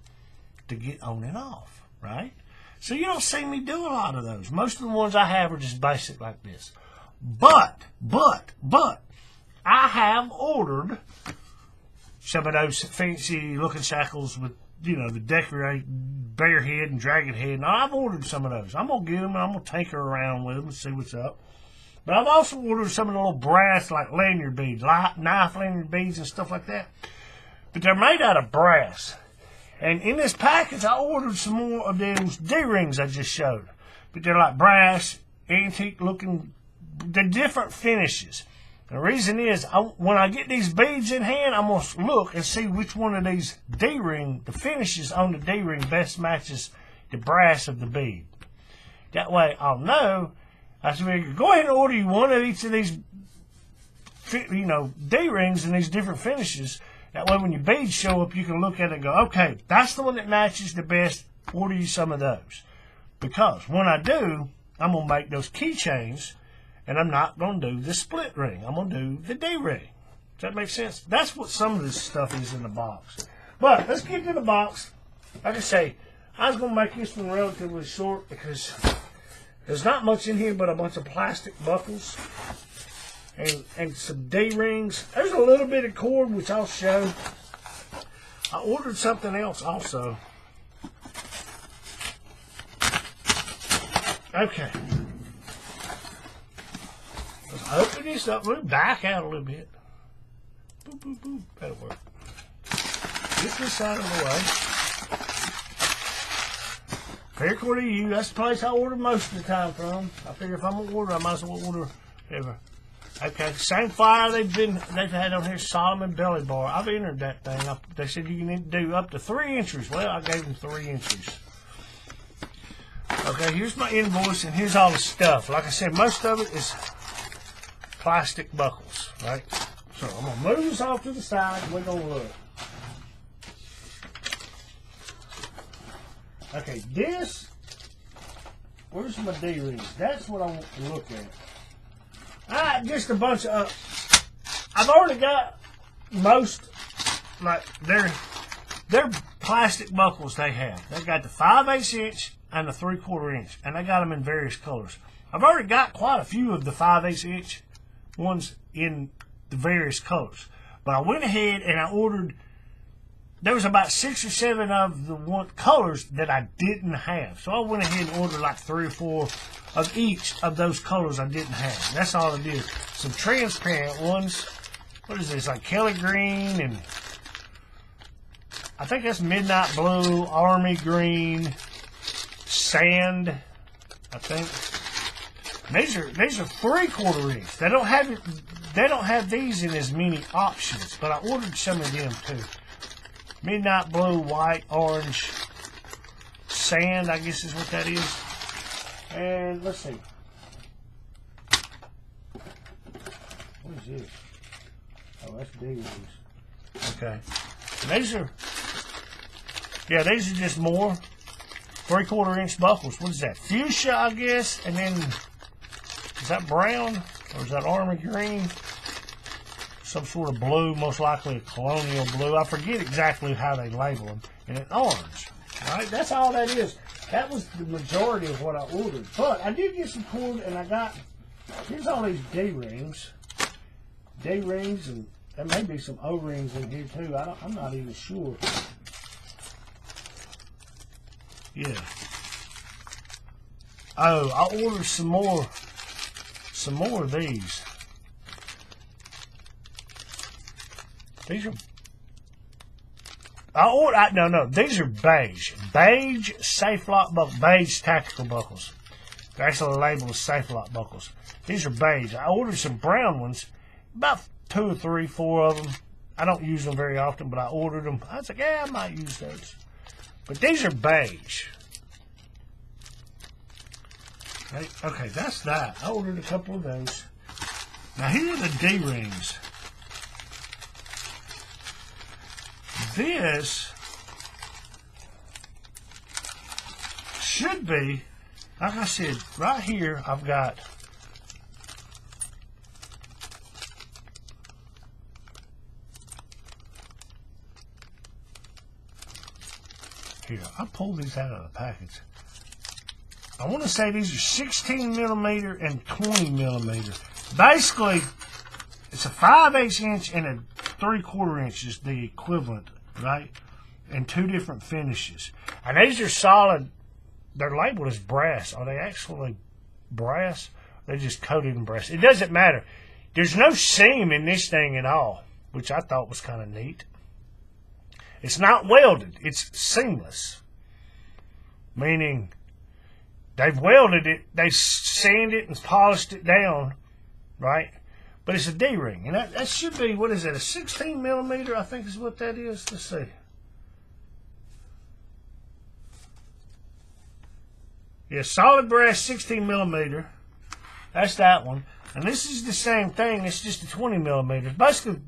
to get on and off, right? So you don't see me do a lot of those. Most of the ones I have are just basic like this. But, I have ordered some of those fancy looking shackles with, the decorate bear head and dragon head. And I've ordered some of those. I'm going to get them and I'm going to tinker around with them and see what's up. But I've also ordered some of the little brass, like lanyard beads, knife lanyard beads and stuff like that. But they're made out of brass. And in this package, I ordered some more of those D-rings I just showed. But they're like brass, antique looking. They're different finishes. The reason is, when I get these beads in hand, I'm going to look and see which one of these D-ring, the finishes on the D-ring best matches the brass of the bead. That way I'll know. I said, go ahead and order you one of each of these, D-rings and these different finishes. That way when your beads show up, you can look at it and go, okay, that's the one that matches the best. Order you some of those. Because when I do, I'm going to make those keychains. And I'm not going to do the split ring. I'm going to do the D-ring. Does that make sense? That's what some of this stuff is in the box. But let's get to the box. Like I say, I was going to make this one relatively short because there's not much in here but a bunch of plastic buckles and some D-rings. There's a little bit of cord, which I'll show. I ordered something else also. Okay. Let's open this up. We'll back out a little bit. Boop, boop, boop. That'll work. Get this out of the way. Paracord EU. That's the place I order most of the time from. I figure if I'm going to order, I might as well order whatever. Okay. Same flyer they've had on here, Solomon Belly Bar. I've entered that thing. They said you can do up to 3 inches. Well, I gave them 3 inches. Okay, here's my invoice, and here's all the stuff. Like I said, most of it is plastic buckles, right? So I'm going to move this off to the side, and we're going to look. Okay, where's my D-rings? That's what I want to look at. Alright, just a bunch of, I've already got most, like, they're plastic buckles they have. They got the 5/8 inch and the 3/4 inch, and they got them in various colors. I've already got quite a few of the 5/8 inch ones in the various colors. But I went ahead and I ordered there was about 6 or 7 of the colors that I didn't have. So I went ahead and ordered like 3 or 4 of each of those colors I didn't have. That's all I did. Some transparent ones. What is this? Like Kelly green, and I think that's midnight blue, army green, sand, I think. And these are 3/4 inch. They don't have these in as many options, but I ordered some of them too. Midnight blue, white, orange, sand, I guess is what that is. And let's see. What is this? Oh, that's D-rings. Okay. And these are just more 3/4 inch buckles. What is that? Fuchsia, I guess. And then, is that brown? Or is that army green? Some sort of blue, most likely a colonial blue. I forget exactly how they label them. And an orange. Alright, that's all that is. That was the majority of what I ordered. But I did get some cord, and I got, here's all these D-rings. D-rings, and there may be some O-rings in here too. I'm not even sure. Yeah. Oh, I ordered some more of these. These are, no, these are beige. Beige safe lock buckles. Beige tactical buckles. They're actually labeled as safe lock buckles. These are beige. I ordered some brown ones. About 2 or 3, 4 of them. I don't use them very often, but I ordered them. I was like, yeah, I might use those. But these are beige. Okay, that's that. I ordered a couple of those. Now here are the D-rings. This should be, like I said, right here I've got here. I pulled these out of the package. I want to say these are 16 millimeter and 20 millimeter. Basically, it's a 5/8 inch and a 3/4 inch is the equivalent, right? And 2 different finishes. And these are solid. They're labeled as brass. Are they actually brass? They're just coated in brass. It doesn't matter. There's no seam in this thing at all, which I thought was kind of neat. It's not welded. It's seamless. Meaning they've welded it, they sanded it and polished it down, right? But it's a D-ring. And that should be, what is that, a 16 millimeter, I think is what that is. Let's see. Yeah, solid brass 16 millimeter. That's that one. And this is the same thing. It's just a 20 millimeter. Basically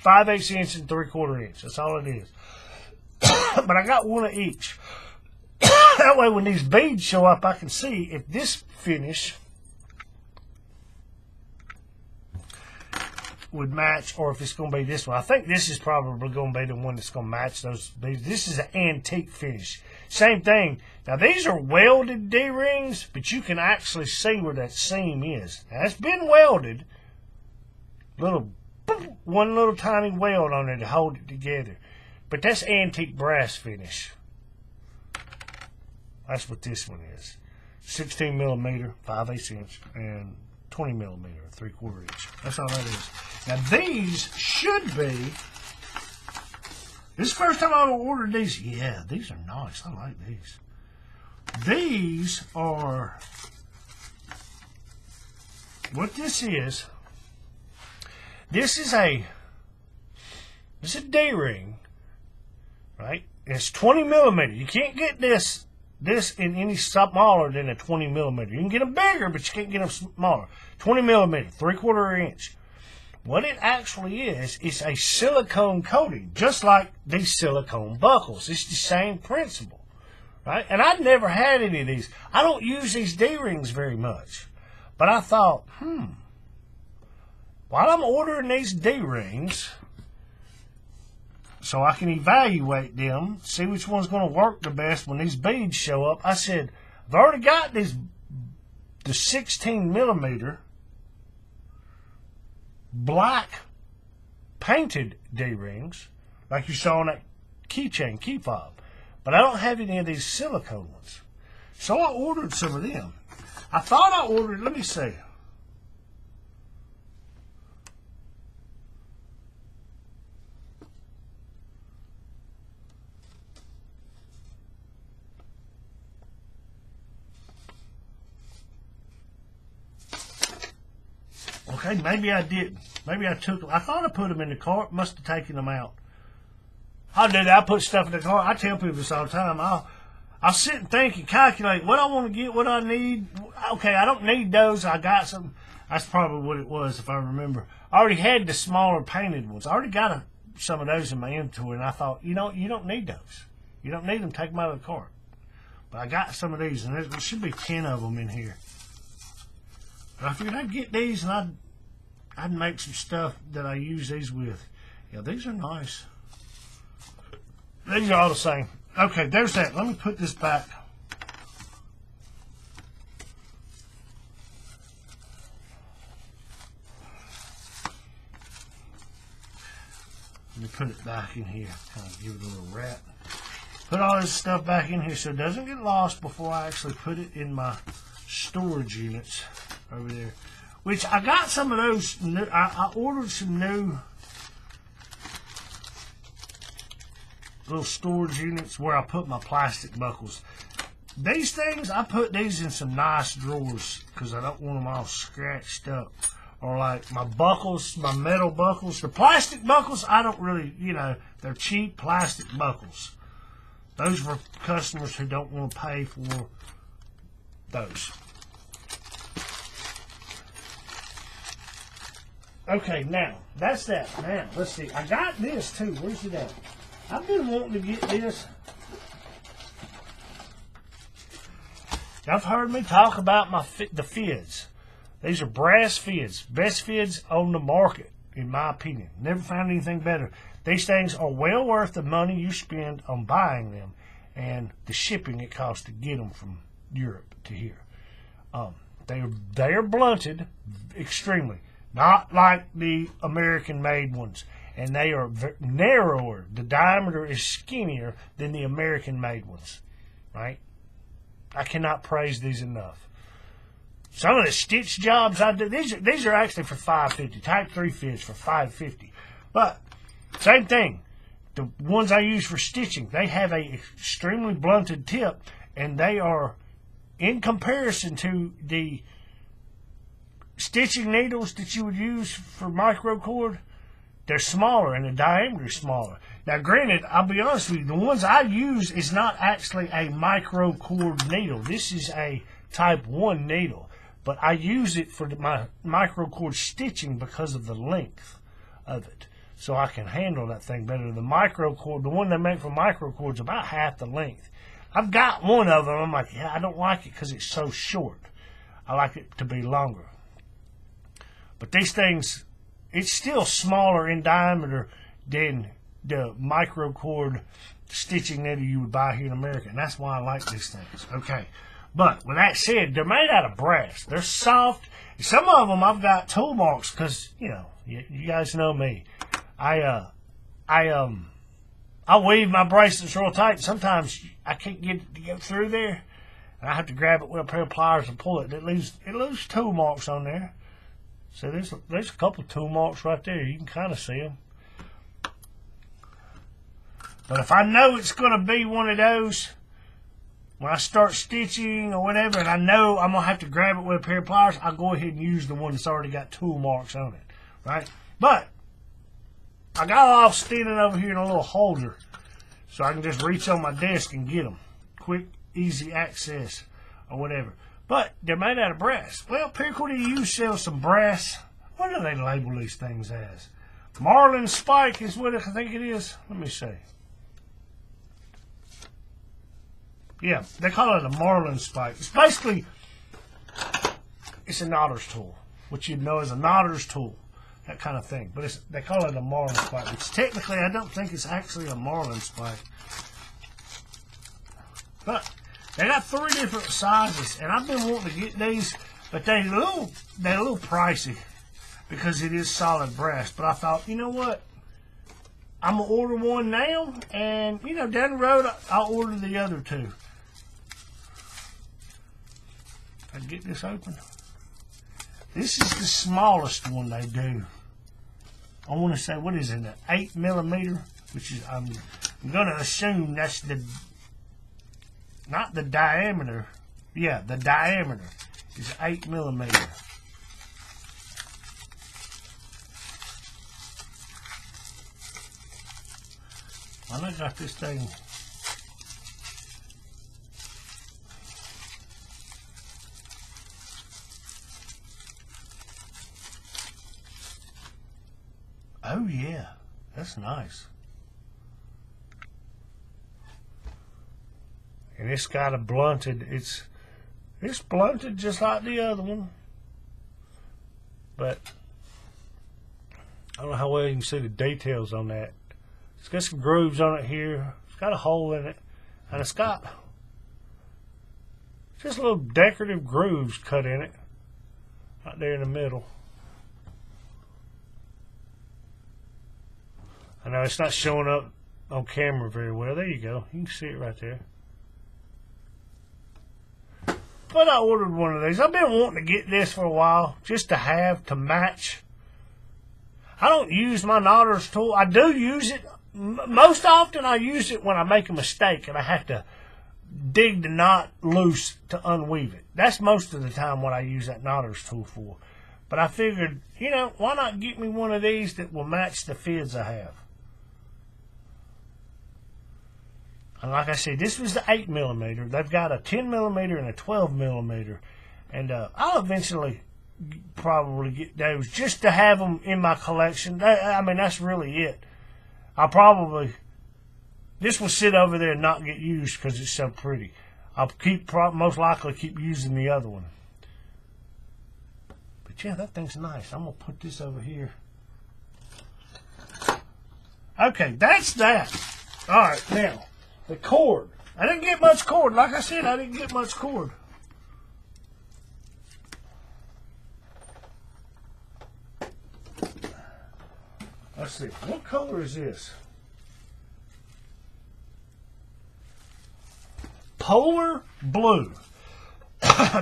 5/8 inch and 3/4 inch. That's all it is. But I got one of each. That way when these beads show up, I can see if this finish would match or if it's going to be this one. I think this is probably going to be the one that's going to match those beads. This is an antique finish. Same thing. Now these are welded D-rings, but you can actually see where that seam is. Now it's been welded. One little tiny weld on there to hold it together. But that's antique brass finish. That's what this one is. 16 millimeter, 5/8 inch, and 20 millimeter, 3/4 inch. That's all that is. Now these should be, this is the first time I've ordered these. Yeah, these are nice. I like these. These are, what this is a D-ring, right? It's 20 millimeter. You can't get this in any smaller than a 20 millimeter. You can get them bigger, but you can't get them smaller. 20 millimeter, 3/4 inch. What it actually is a silicone coating, just like these silicone buckles. It's the same principle, right? And I've never had any of these. I don't use these D-rings very much. But I thought, while I'm ordering these D-rings, so I can evaluate them, see which one's going to work the best when these beads show up, I said, I've already got the 16 millimeter black painted D-rings, like you saw in that keychain, key fob. But I don't have any of these silicone ones. So I ordered some of them. I thought I ordered, let me see. Okay, maybe I didn't. Maybe I took them. I thought I put them in the cart. Must have taken them out. I'll do that. I put stuff in the cart. I tell people this all the time. I'll sit and think and calculate what I want to get, what I need. Okay, I don't need those. I got some. That's probably what it was, if I remember. I already had the smaller painted ones. I already got some of those in my inventory, and I thought, you don't need those. You don't need them. Take them out of the cart. But I got some of these, and there should be 10 of them in here. But I figured I'd get these, and I'd make some stuff that I use these with. Yeah, these are nice. These are all the same. Okay, there's that. Let me put this back. Let me put it back in here. Kind of give it a little wrap. Put all this stuff back in here so it doesn't get lost before I actually put it in my storage units over there. Which I got some of those. I ordered some new little storage units where I put my plastic buckles. These things, I put these in some nice drawers because I don't want them all scratched up. Or like my buckles, my metal buckles. The plastic buckles, I don't really, they're cheap plastic buckles. Those for customers who don't want to pay for those. Okay, now, that's that. Now, let's see. I got this, too. Where's it at? I've been wanting to get this. Y'all heard me talk about the fids. These are brass fids. Best fids on the market, in my opinion. Never found anything better. These things are well worth the money you spend on buying them and the shipping it costs to get them from Europe to here. They are blunted extremely. Not like the American-made ones. And they are narrower. The diameter is skinnier than the American-made ones. Right? I cannot praise these enough. Some of the stitch jobs I do, these are actually for $5.50. Type 3 fids for $5.50. But, same thing. The ones I use for stitching, they have a extremely blunted tip. And they are, in comparison to the stitching needles that you would use for microcord, they're smaller and the diameter is smaller. Now, granted, I'll be honest with you, the ones I use is not actually a microcord needle. This is a type 1 needle, but I use it for my microcord stitching because of the length of it. So I can handle that thing better. The microcord, the one they make for microcord, is about half the length. I've got one of them. I'm like, yeah, I don't like it because it's so short. I like it to be longer. But these things, it's still smaller in diameter than the microcord stitching needle you would buy here in America. And that's why I like these things. Okay. But with that said, they're made out of brass. They're soft. Some of them I've got tool marks because, you guys know me. I weave my bracelets real tight. Sometimes I can't get it to go through there. And I have to grab it with a pair of pliers and pull it. It leaves tool marks on there. So there's a couple of tool marks right there. You can kind of see them. But if I know it's going to be one of those, when I start stitching or whatever, and I know I'm going to have to grab it with a pair of pliers, I'll go ahead and use the one that's already got tool marks on it. Right? But I got it all standing over here in a little holder so I can just reach on my desk and get them. Quick, easy access or whatever. But they're made out of brass. Well, Paracord EU sells some brass. What do they label these things as? Marlin spike is what I think it is. Let me see. Yeah, they call it a marlin spike. It's basically, it's a knotter's tool. What you'd know as a knotter's tool. That kind of thing. But they call it a marlin spike. It's technically, I don't think it's actually a marlin spike. But they got 3 different sizes, and I've been wanting to get these, but they're a little pricey because it is solid brass. But I thought, you know what? I'm going to order one now, and, you know, down the road, I'll order the other two. I can get this open. This is the smallest one they do. I want to say, what is it, an 8mm? Which is, I'm going to assume that's the, not the diameter. Yeah, the diameter is 8mm. Well, I got this thing. Oh yeah, that's nice. And it's got a blunted, it's blunted just like the other one. But I don't know how well you can see the details on that. It's got some grooves on it here. It's got a hole in it. And it's got just little decorative grooves cut in it. Right there in the middle. I know it's not showing up on camera very well. There you go. You can see it right there. But I ordered one of these. I've been wanting to get this for a while, just to have to match. I don't use my knotter's tool. I do use it. Most often I use it when I make a mistake and I have to dig the knot loose to unweave it. That's most of the time what I use that knotter's tool for. But I figured, you know, why not get me one of these that will match the fids I have? And like I said, this was the 8mm. They've got a 10mm and a 12mm. And I'll eventually probably get those just to have them in my collection. I mean, that's really it. I'll probably, this will sit over there and not get used because it's so pretty. I'll most likely keep using the other one. But yeah, that thing's nice. I'm going to put this over here. Okay, that's that. All right, now, the cord. I didn't get much cord. Like I said, I didn't get much cord. Let's see. What color is this? Polar blue.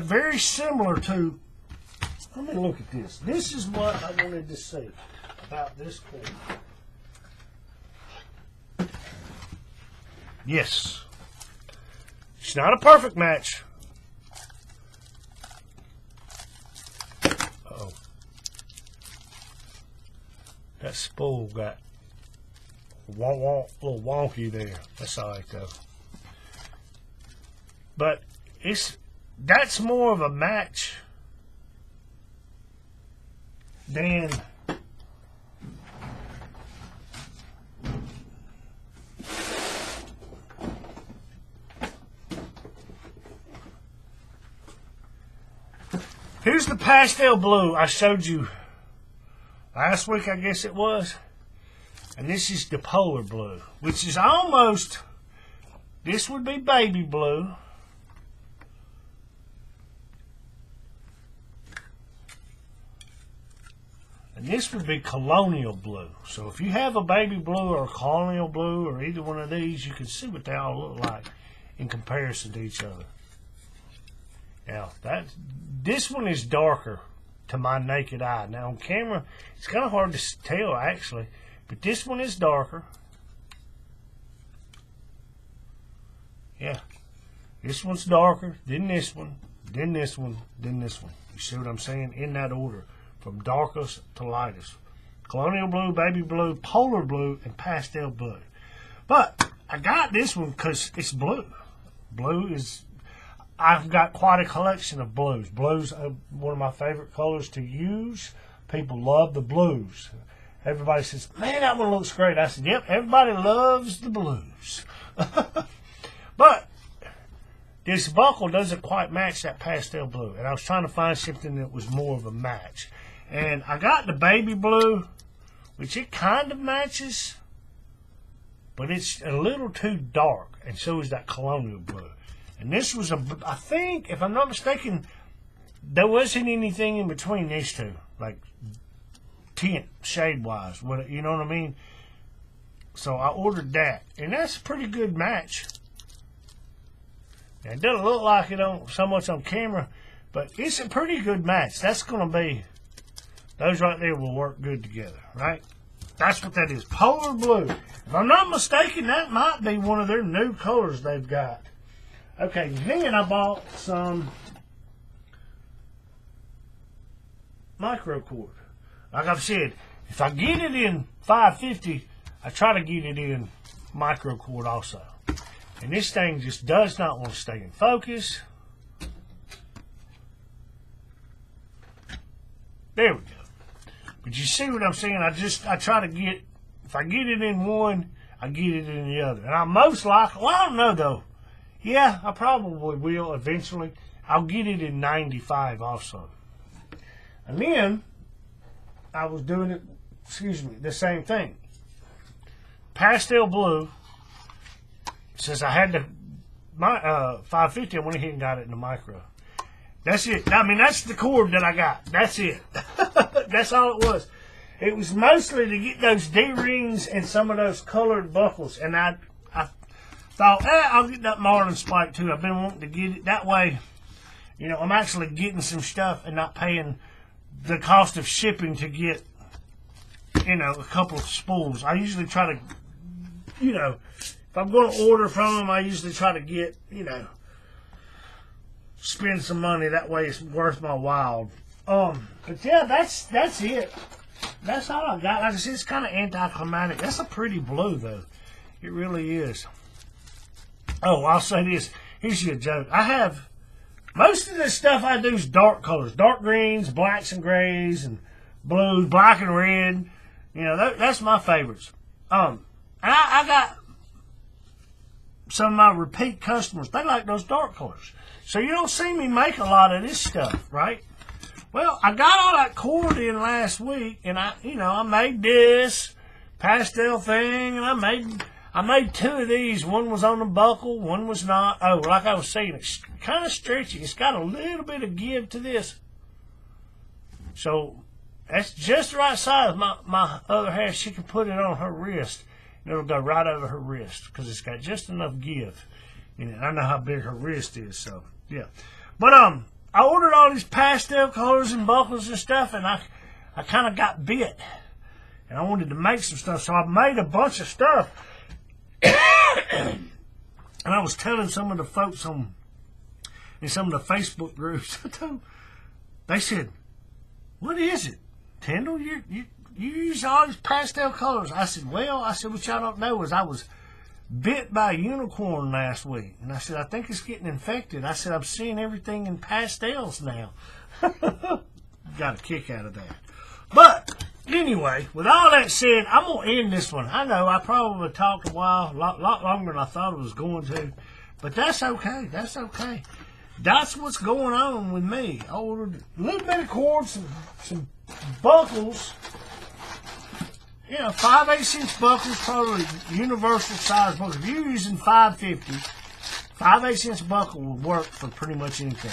Very similar to... Let me look at this. This is what I wanted to say about this cord. Yes. It's not a perfect match. Uh-oh. That spool got a little wonky there. That's all right though. But that's more of a match than here's the pastel blue I showed you last week, I guess it was. And this is the polar blue, which is almost, this would be baby blue. And this would be colonial blue. So if you have a baby blue or a colonial blue or either one of these, you can see what they all look like in comparison to each other. Now, this one is darker to my naked eye. Now, on camera, it's kind of hard to tell, actually. But this one is darker. Yeah. This one's darker, then this one, then this one, then this one. You see what I'm saying? In that order. From darkest to lightest. Colonial blue, baby blue, polar blue, and pastel blue. But I got this one because it's blue. Blue is... I've got quite a collection of blues. Blues are one of my favorite colors to use. People love the blues. Everybody says, man, that one looks great. I said, yep, everybody loves the blues. But this buckle doesn't quite match that pastel blue. And I was trying to find something that was more of a match. And I got the baby blue, which it kind of matches. But it's a little too dark. And so is that colonial blue. And this was I think, if I'm not mistaken, there wasn't anything in between these two, like tint, shade-wise. You know what I mean? So I ordered that, and that's a pretty good match. It doesn't look like it on so much on camera, but it's a pretty good match. That's going to be, those right there will work good together, right? That's what that is, polar blue. If I'm not mistaken, that might be one of their new colors they've got. Okay, then I bought some micro cord. Like I've said, if I get it in 550, I try to get it in micro cord also. And this thing just does not want to stay in focus. There we go. But you see what I'm saying? I try to get, if I get it in one, I get it in the other. And I most likely, well, I don't know though. Yeah, I probably will eventually. I'll get it in 95 also. And then I was doing it, the same thing. Pastel blue. Since I had my 550, I went ahead and got it in the micro. That's it. I mean, that's the cord that I got. That's it. That's all it was. It was mostly to get those D-rings and some of those colored buckles. And I thought, I'll get that Marlin spike too. I've been wanting to get it. That way, you know, I'm actually getting some stuff and not paying the cost of shipping to get, you know, a couple of spools. I usually try to, you know, if I'm going to order from them, I usually try to get, you know, spend some money. That way it's worth my while. But yeah, that's it. That's all I got. Like I said, it's kind of anticlimactic. That's a pretty blue, though. It really is. Oh, I'll say this. Here's your joke. I have, most of the stuff I do is dark colors. Dark greens, blacks and grays, and blues, black and red. You know, that's my favorites. And I got some of my repeat customers. They like those dark colors. So you don't see me make a lot of this stuff, right? Well, I got all that cord in last week, and I made this pastel thing, and I made two of these. One was on the buckle, one was not. Oh, like I was saying, it's kind of stretchy. It's got a little bit of give to this. So that's just the right size. My other half, she can put it on her wrist. It'll go right over her wrist because it's got just enough give in it. I know how big her wrist is, so yeah. But I ordered all these pastel colors and buckles and stuff, and I kind of got bit, and I wanted to make some stuff, so I made a bunch of stuff. And I was telling some of the folks in some of the Facebook groups, they said, "What is it, Tyndall? You use all these pastel colors." I said, what y'all don't know is I was bit by a unicorn last week. And I said, I think it's getting infected. I said, I'm seeing everything in pastels now. Got a kick out of that. But anyway, with all that said, I'm going to end this one. I know I probably talked a lot longer than I thought I was going to. But that's okay. That's okay. That's what's going on with me. I ordered a little bit of cord, some buckles. You know, 5/8" buckles, probably universal size buckles. If you're using 550, 5/8" buckle will work for pretty much anything.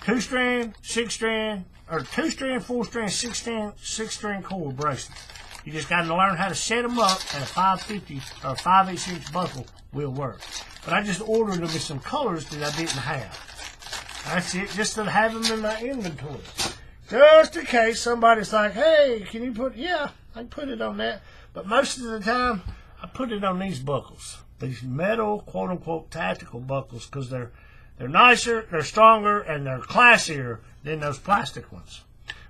2-strand, 6-strand, or 2-strand, 4-strand, 6-strand cord bracelets. You just got to learn how to set them up, and a 550 or 5/8" buckle will work. But I just ordered them in some colors that I didn't have. That's it, just to have them in my inventory. Just in case somebody's like, hey, can you put, yeah, I can put it on that. But most of the time, I put it on these buckles. These metal, quote-unquote, tactical buckles, because they're nicer, they're stronger, and they're classier than those plastic ones.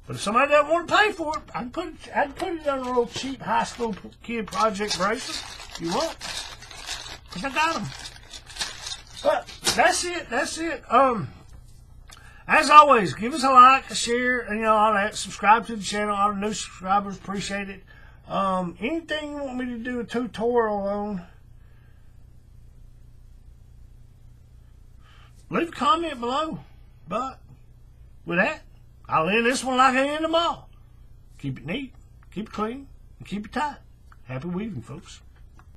But if somebody doesn't want to pay for it, I'd put it on a little cheap high school kid project bracelet if you want. Because I got them. But that's it. As always, give us a like, a share, and all that. Subscribe to the channel. All the new subscribers, appreciate it. Anything you want me to do a tutorial on, leave a comment below. But with that, I'll end this one like I end them all. Keep it neat, keep it clean, and keep it tight. Happy weaving, folks.